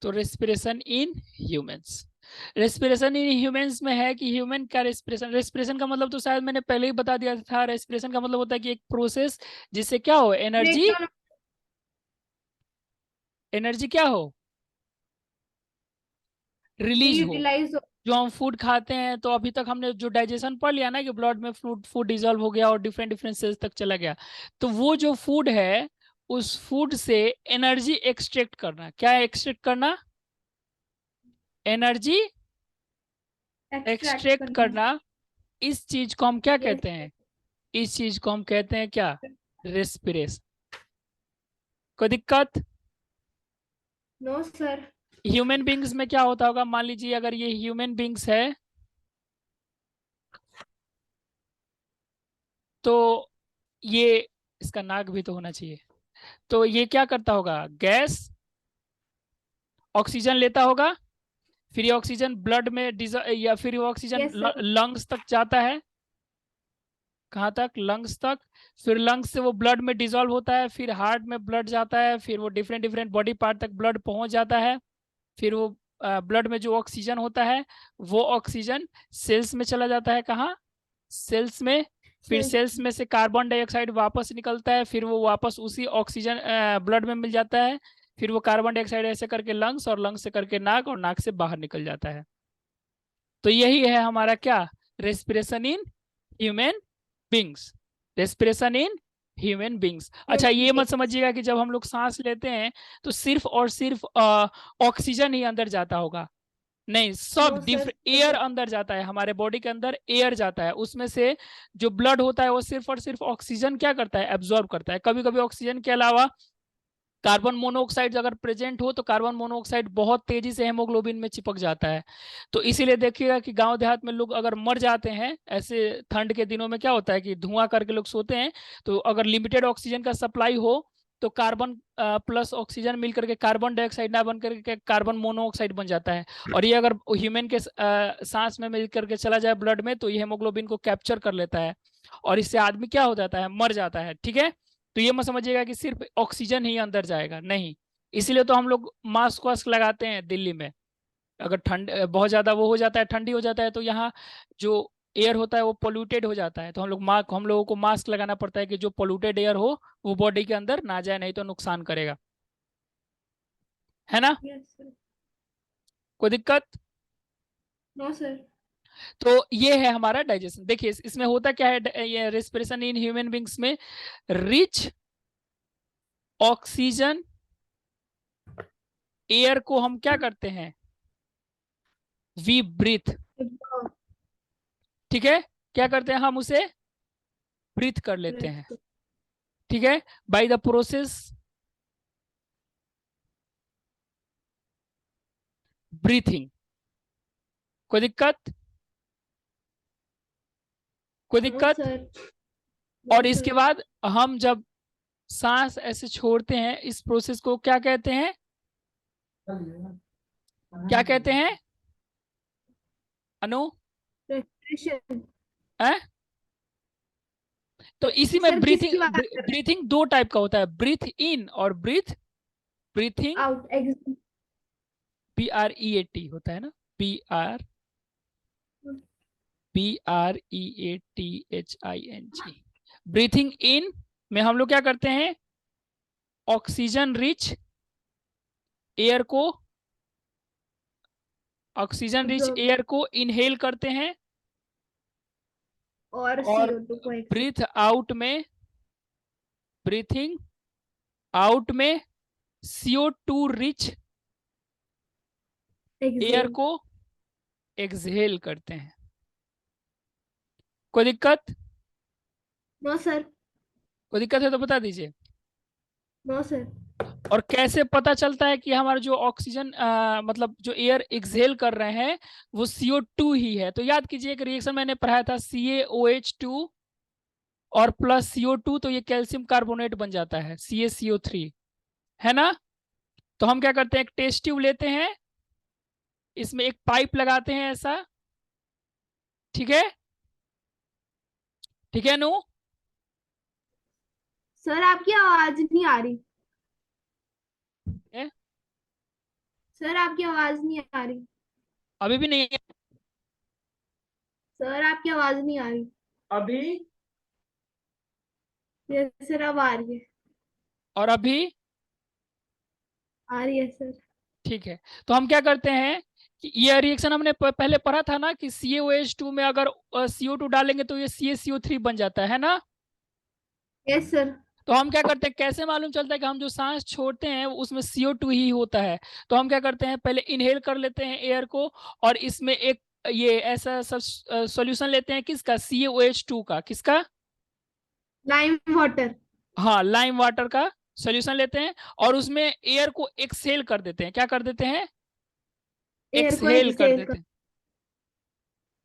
तो respiration in humans, respiration in humans में है कि ह्यूमन का रेस्पिरेशन, रेस्पिरेशन का मतलब तो शायद मैंने पहले ही बता दिया था। रेस्पिरेशन का मतलब होता है कि एक प्रोसेस जिससे क्या हो, एनर्जी, ब्रेकडाउन, एनर्जी क्या हो, रिलीज हो। यूटिलाइज हो। जो हम फूड खाते हैं, तो अभी तक हमने जो डाइजेशन पढ़ लिया ना कि ब्लड में फूड फूड डिजोल्व हो गया और डिफरेंट डिफरेंट सेल्स तक चला गया। तो वो जो फूड है, उस फूड से एनर्जी एक्सट्रैक्ट करना, क्या एक्सट्रैक्ट करना, एनर्जी एक्सट्रैक्ट एक्सट्रैक्ट करना। करना। इस चीज को हम क्या यस। कहते हैं, इस चीज को हम कहते हैं क्या, रेस्पिरेशन। कोई दिक्कत? No sir. ह्यूमन बींग्स में क्या होता होगा, मान लीजिए अगर ये ह्यूमन बींग्स है, तो ये, इसका नाक भी तो होना चाहिए। तो ये क्या करता होगा, गैस ऑक्सीजन लेता होगा, फिर ये ऑक्सीजन ब्लड में या फिर ये ऑक्सीजन यस सर। लंग्स तक जाता है। कहाँ तक, लंग्स तक। फिर लंग्स से वो ब्लड में डिजोल्व होता है, फिर हार्ट में ब्लड जाता है, फिर वो डिफरेंट डिफरेंट बॉडी पार्ट तक ब्लड पहुंच जाता है। फिर वो ब्लड में जो ऑक्सीजन होता है, वो ऑक्सीजन सेल्स में चला जाता है। कहाँ, सेल्स में। फिर सर। सेल्स में से कार्बन डाइऑक्साइड वापस निकलता है, फिर वो वापस उसी ऑक्सीजन ब्लड में मिल जाता है। फिर वो कार्बन डाइऑक्साइड ऐसे करके लंग्स, और लंग्स से करके नाक, और नाक से बाहर निकल जाता है। तो यही है हमारा क्या, respiration in human beings, respiration in human beings. अच्छा, ये मत समझिएगा कि जब हम लोग सांस लेते हैं तो सिर्फ और सिर्फ ऑक्सीजन ही अंदर जाता होगा। नहीं, सब नो सर। डिफरेंट एयर अंदर जाता है, हमारे बॉडी के अंदर एयर जाता है। उसमें से जो ब्लड होता है वो सिर्फ और सिर्फ ऑक्सीजन क्या करता है, एब्जॉर्ब करता है। कभी कभी ऑक्सीजन के अलावा कार्बन मोनोऑक्साइड अगर प्रेजेंट हो, तो कार्बन मोनोऑक्साइड बहुत तेजी से हेमोग्लोबिन में चिपक जाता है। तो इसीलिए देखिएगा कि गांव देहात में लोग अगर मर जाते हैं ऐसे ठंड के दिनों में, क्या होता है कि धुआं करके लोग सोते हैं। तो अगर लिमिटेड ऑक्सीजन का सप्लाई हो, तो कार्बन प्लस ऑक्सीजन मिलकर के कार्बन डाइऑक्साइड ना बन करके कार्बन मोनोऑक्साइड बन जाता है। और ये अगर ह्यूमन के सांस में मिल करके चला जाए ब्लड में, तो ये हेमोग्लोबिन को कैप्चर कर लेता है, और इससे आदमी क्या हो जाता है, मर जाता है। ठीक है। तो ये मत समझिएगा कि सिर्फ ऑक्सीजन ही अंदर जाएगा, नहीं। इसीलिए तो हम लोग मास्क वास्क लगाते हैं दिल्ली में। अगर ठंड बहुत ज्यादा वो हो जाता है, ठंडी हो जाता है, तो यहाँ जो एयर होता है वो पोल्यूटेड हो जाता है, तो हम लोगों को मास्क लगाना पड़ता है कि जो पोल्यूटेड एयर हो वो बॉडी के अंदर ना जाए, नहीं तो नुकसान करेगा, है ना। Yes sir. कोई दिक्कत? No sir. तो ये है हमारा डाइजेशन। देखिए इसमें होता क्या है, ये रेस्पिरेशन इन ह्यूमन बींग्स में, रिच ऑक्सीजन एयर को हम क्या करते हैं, वी ब्रीथ। ठीक है, क्या करते हैं, हम उसे ब्रीथ कर लेते हैं। ठीक है, बाय द प्रोसेस ब्रीथिंग। कोई दिक्कत, कोई नो दिक्कत? सर। नो और इसके सर। बाद हम जब सांस ऐसे छोड़ते हैं, इस प्रोसेस को क्या कहते हैं, क्या कहते हैं अनु, रेस्पिरेशन। है? तो इसी में सर ब्रीथिंग, किसकी बात कर रहे ब्रीथिंग दो टाइप का होता है, ब्रीथ इन और ब्रीथिंग, हैं? Out exit. BREAT होता है ना, BREATHING। ब्रीथिंग इन में हम लोग क्या करते हैं, ऑक्सीजन रिच एयर को, ऑक्सीजन रिच ऑब्जर्व। एयर को इनहेल करते हैं। और और CO2 को एक्सेप्ट। ब्रीथ आउट में, ब्रीथिंग आउट में CO2 रिच एयर एक्सेल। को एक्सहेल करते हैं। कोई दिक्कत? No sir. कोई दिक्कत है तो बता दीजिए। No sir. और कैसे पता चलता है कि हमारा जो ऑक्सीजन मतलब जो एयर एक्सहेल कर रहे हैं वो CO2 ही है? तो याद कीजिए, एक रिएक्शन मैंने पढ़ाया था, CaOH2 और प्लस CO2, तो ये कैल्शियम कार्बोनेट बन जाता है, CaCO3, है ना। तो हम क्या करते हैं, एक टेस्ट ट्यूब लेते हैं, इसमें एक पाइप लगाते हैं ऐसा। ठीक है, ठीक है नु। सर आपकी आवाज नहीं आ रही। है? सर आपकी आवाज नहीं आ रही। अभी भी नहीं है? सर आपकी आवाज नहीं आ रही। अभी? ये सर अब आ रही है। और अभी? आ रही है सर। ठीक है। तो हम क्या करते हैं कि ये रिएक्शन हमने पहले पढ़ा था ना कि CaOH2 में अगर CO2 डालेंगे तो ये CaCO3 बन जाता है ना। Yes sir. तो हम क्या करते हैं, कैसे मालूम चलता है कि हम जो सांस छोड़ते हैं उसमें CO2 ही होता है? तो हम क्या करते हैं, पहले इनहेल कर लेते हैं एयर को, और इसमें एक ये ऐसा सब सॉल्यूशन लेते हैं, किसका? CaOH2 का। किसका? Lime water. हाँ, लाइम वाटर का सॉल्यूशन लेते हैं, और उसमें एयर को एक्सहेल कर देते हैं। क्या कर देते हैं? एयर को एक्सहेल कर एक्सहेल कर। देते हैं।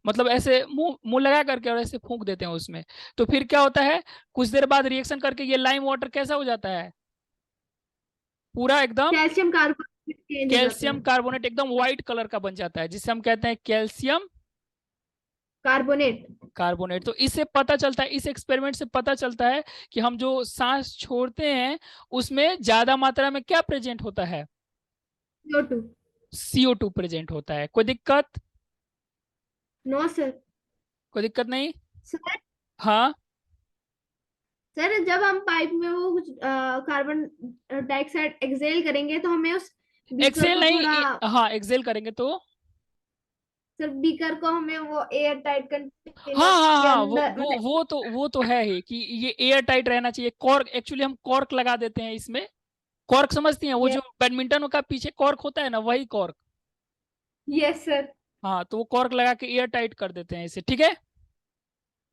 मतलब ऐसे मुंह मुंह लगा करके और ऐसे फूंक देते हैं उसमें। तो फिर क्या होता है, कुछ देर बाद रिएक्शन करके ये लाइम वाटर कैसा हो जाता है? पूरा एकदम कैल्शियम कार्बोनेट चेंज हो जाता कैल्शियम है। कार्बोनेट, एकदम व्हाइट कलर का बन जाता है, जिसे हम कहते हैं कैल्शियम कार्बोनेट। कार्बोनेट। तो इससे पता चलता है, इस एक्सपेरिमेंट से पता चलता है कि हम जो सांस छोड़ते हैं उसमें ज्यादा मात्रा में क्या प्रेजेंट होता है? CO2। CO2 प्रेजेंट होता है। कोई दिक्कत? No sir. कोई दिक्कत नहीं? सर हाँ। सर जब हम पाइप में वो कुछ कार्बन डाइऑक्साइड एक्सहेल करेंगे तो हमें उस बीकर एक्सेल को नहीं, थोड़ा। हाँ एक्सेल करेंगे तो। सर बीकर को हमें वो एयर टाइट हाँ कंटेनर हाँ के हाँ, अंदर मतलब। वो तो है ही कि ये एयर टाइट रहना चाहिए। कॉर्क, एक्चुअली हम कॉर्क लगा देते हैं इसमें। कॉर्क समझती हैं, वो यस। जो बैडमिंटन का पीछे कॉर्क होता है ना, वही कॉर्क। Yes sir. हाँ, तो वो कॉर्क लगा के एयर टाइट कर देते हैं इसे। ठीक है।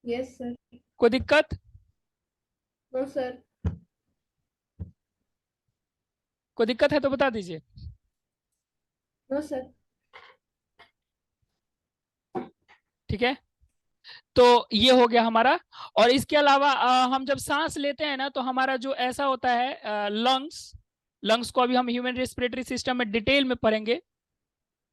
Yes sir. कोई दिक्कत? No sir. कोई दिक्कत है तो बता दीजिए। No sir. ठीक है। तो ये हो गया हमारा। और इसके अलावा हम जब सांस लेते हैं ना, तो हमारा जो ऐसा होता है लंग्स, लंग्स को अभी हम ह्यूमन रेस्पिरेटरी सिस्टम में डिटेल में पढ़ेंगे।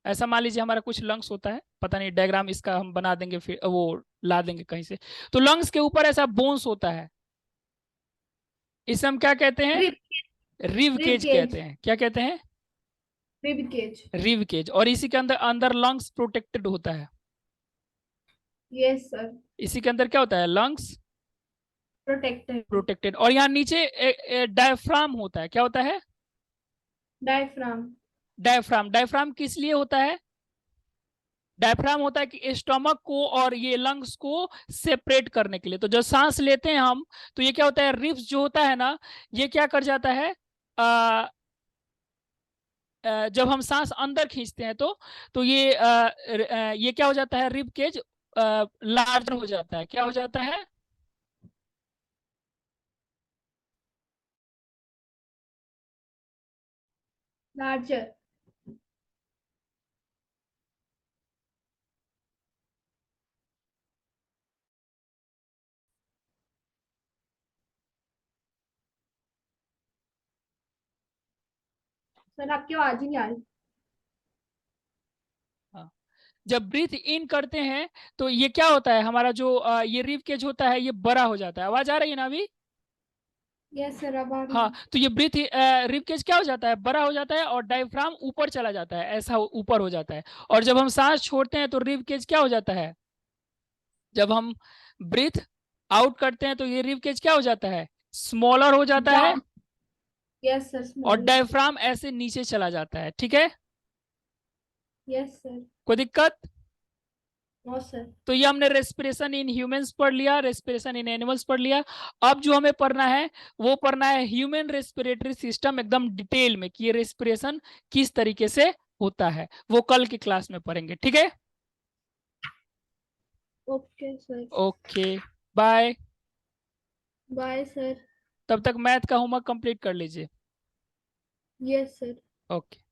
ऐसा मान लीजिए हमारा कुछ लंग्स होता है, पता नहीं डायग्राम इसका हम बना देंगे, फिर वो ला देंगे कहीं से। तो लंग्स के ऊपर ऐसा बोन्स होता है, इसे हम क्या कहते हैं? Rib. Rib rib cage cage. कहते हैं। क्या कहते हैं? Rib cage. Rib cage. और इसी के अंदर अंदर लंग्स प्रोटेक्टेड होता है। Yes sir. इसी के अंदर क्या होता है? Lungs protected. प्रोटेक्टेड। और यहाँ नीचे डायफ्राम होता है। क्या होता है? डायफ्राम। डायफ्राम। डायफ्राम किस लिए होता है? डायफ्राम होता है कि स्टमक को और ये लंग्स को सेपरेट करने के लिए। तो जब सांस लेते हैं हम, तो ये क्या होता है, रिब्स जो होता है ना, ये क्या कर जाता है, आ, जब हम सांस अंदर खींचते हैं तो ये क्या हो जाता है, रिब केज लार्जर हो जाता है। क्या हो जाता है? लार्जर। सर आपकी आवाज ही नहीं आ रही। हाँ। जब ब्रीथ इन करते हैं तो ये क्या होता है, हमारा जो ये रिब केज होता है ये बड़ा हो जाता है। आवाज आ रही है ना अभी? यस सर अब आ रही हाँ, है। तो ये ब्रीथ रिब केज क्या हो जाता है, बड़ा हो जाता है, और डायफ्राम ऊपर चला जाता है, ऐसा ऊपर हो जाता है। और जब हम सांस छोड़ते हैं तो रिब केज क्या हो जाता है, जब हम ब्रीथ आउट करते हैं तो ये रिब केज क्या हो जाता है, स्मॉलर हो जाता है, डाउन। यस सर और स्मॉल। डायफ्राम ऐसे नीचे चला जाता है। ठीक है। Yes sir. कोई दिक्कत? No sir. तो ये हमने रेस्पिरेशन इन ह्यूमंस पढ़ लिया, रेस्पिरेशन इन एनिमल्स पढ़ लिया। अब जो हमें पढ़ना है वो पढ़ना है ह्यूमन रेस्पिरेटरी सिस्टम एकदम डिटेल में, कि ये रेस्पिरेशन किस तरीके से होता है, वो कल की क्लास में पढ़ेंगे। ठीक है। Okay sir. Okay, bye. Bye sir. तब तक मैथ का होमवर्क कंप्लीट कर लीजिए। Yes sir. ओके।